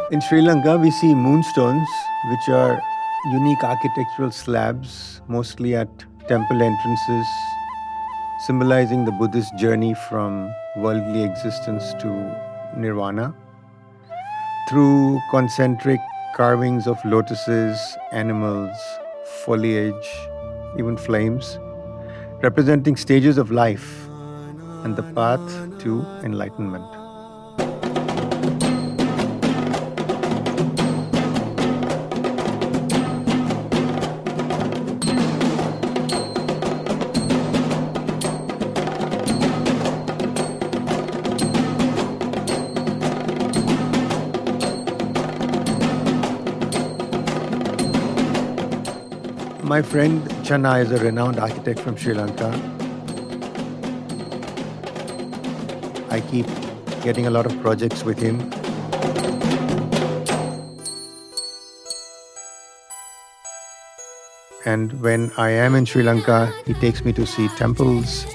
In Sri Lanka, we see moonstones, which are unique architectural slabs, mostly at temple entrances, symbolizing the Buddhist journey from worldly existence to nirvana, through concentric carvings of lotuses, animals, foliage, even flames, representing stages of life and the path to enlightenment. My friend Channa is a renowned architect from Sri Lanka. I keep getting a lot of projects with him. And when I am in Sri Lanka, he takes me to see temples.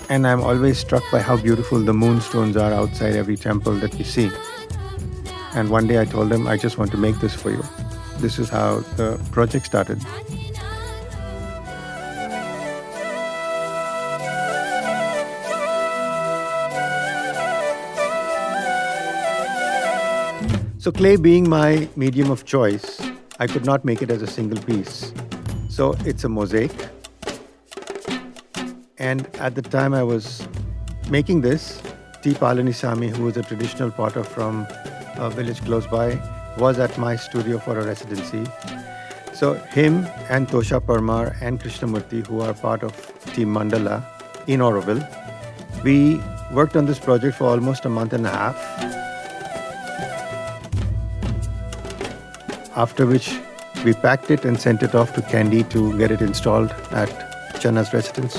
And I'm always struck by how beautiful the moonstones are outside every temple that we see. And one day I told him, I just want to make this for you. This is how the project started. So, clay being my medium of choice, I could not make it as a single piece. So, it's a mosaic. And at the time I was making this, t.Palanisamy, who was a traditional potter from a village close by, was at my studio for a residency. So him and Tosha Parmar and Krishnamurti, who are part of Team Mandala in Auroville, we worked on this project for almost a month and a half. After which we packed it and sent it off to Kandy to get it installed at Channa's residence.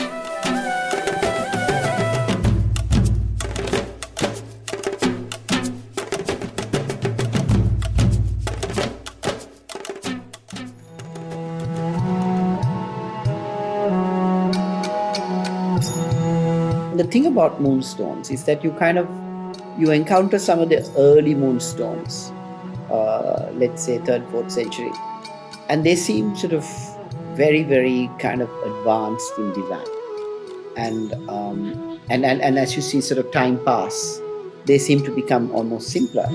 The thing about moonstones is that you encounter some of the early moonstones, let's say 3rd, 4th century, and they seem sort of very, very kind of advanced in design. And as you see sort of time pass, they seem to become almost simpler.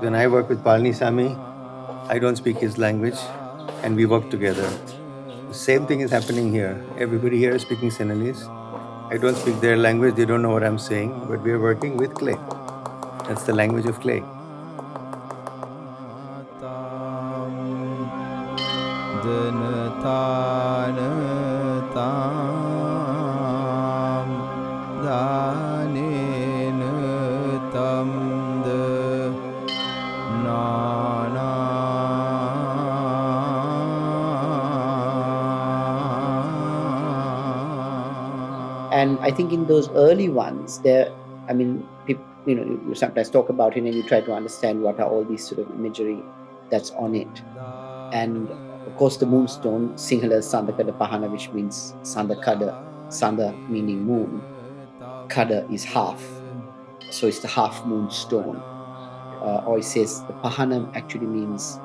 When I work with Palanisamy, I don't speak his language and we work together. The same thing is happening here. Everybody here is speaking Sinhalese. I don't speak their language, they don't know what I'm saying, but we are working with clay. That's the language of clay. And I think in those early ones, people, you sometimes talk about it and you try to understand what are all these sort of imagery that's on it. And of course, the moonstone, Sinhalese Sandaka Pahana, which means Sandaka, Sanda meaning moon, Kada is half. So it's the half moon stone. Or it says the Pahana actually means,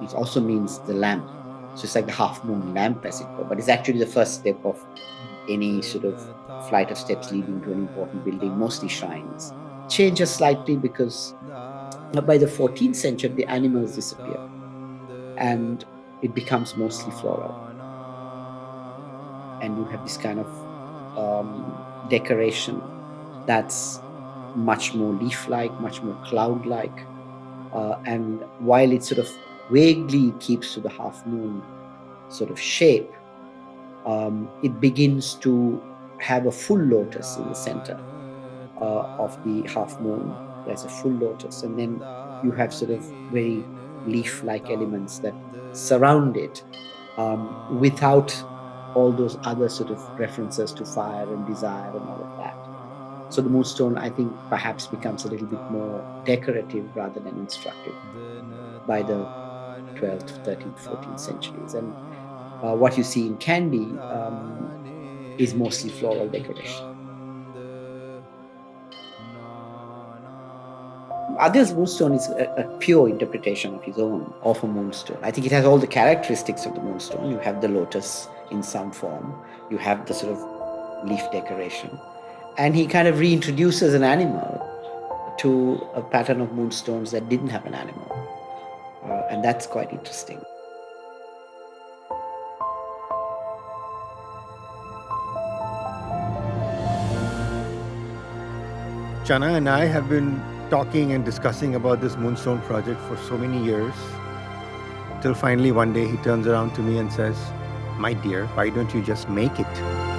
it also means the lamp. So it's like the half moon lamp, as it were, but it's actually the first step of any sort of flight of steps leading to an important building, mostly shrines. Changes slightly because by the 14th century, the animals disappear and it becomes mostly floral. And you have this kind of decoration that's much more leaf-like, much more cloud-like. And while it sort of vaguely keeps to the half moon sort of shape, it begins to have a full lotus in the center of the half moon. as a full lotus, and then you have sort of very leaf-like elements that surround it, without all those other sort of references to fire and desire and all of that. So the moonstone, I think, perhaps becomes a little bit more decorative rather than instructive by the 12th, 13th, 14th centuries. And what you see in Kandy is mostly floral decoration. Adil's moonstone is a pure interpretation of his own of a moonstone. I think it has all the characteristics of the moonstone. You have the lotus in some form, you have the sort of leaf decoration, and he kind of reintroduces an animal to a pattern of moonstones that didn't have an animal. And that's quite interesting. Channa and I have been talking and discussing about this Moonstone project for so many years, till finally one day he turns around to me and says, "My dear, why don't you just make it?"